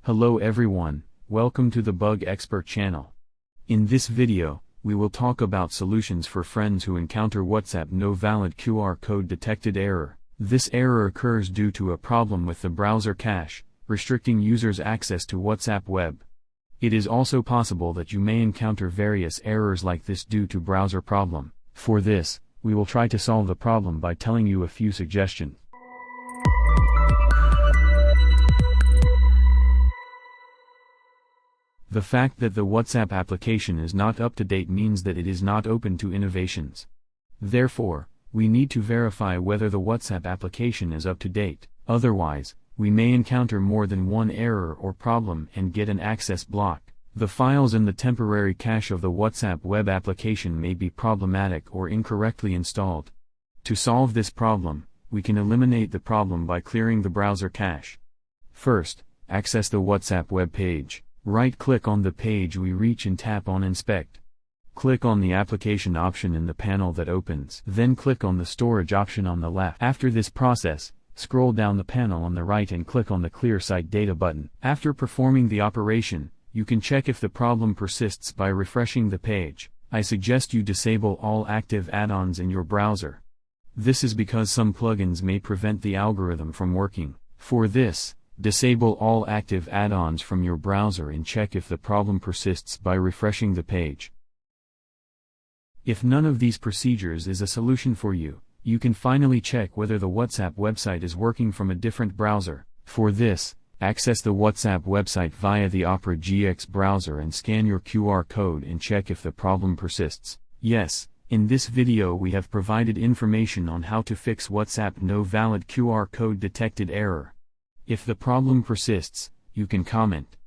Hello everyone, welcome to the Bug Expert channel. In this video, we will talk about solutions for friends who encounter WhatsApp no valid QR code detected error. This error occurs due to a problem with the browser cache, restricting users' access to WhatsApp web. It is also possible that you may encounter various errors like this due to browser problem. For this, we will try to solve the problem by telling you a few suggestions. The fact that the WhatsApp application is not up to date means that it is not open to innovations. Therefore, we need to verify whether the WhatsApp application is up to date. Otherwise, we may encounter more than one error or problem and get an access block. The files in the temporary cache of the WhatsApp web application may be problematic or incorrectly installed. To solve this problem, we can eliminate the problem by clearing the browser cache. First, access the WhatsApp web page. Right-click on the page we reach and tap on Inspect. Click on the application option in the panel that opens. Then click on the storage option on the left. After this process, scroll down the panel on the right and click on the Clear Site Data button. After performing the operation, you can check if the problem persists by refreshing the page. I suggest you disable all active add-ons in your browser. This is because some plugins may prevent the algorithm from working. For this, disable all active add-ons from your browser and check if the problem persists by refreshing the page. If none of these procedures is a solution for you, you can finally check whether the WhatsApp website is working from a different browser. For this, access the WhatsApp website via the Opera GX browser and scan your QR code and check if the problem persists. Yes, in this video we have provided information on how to fix WhatsApp no valid QR code detected error. If the problem persists, you can comment.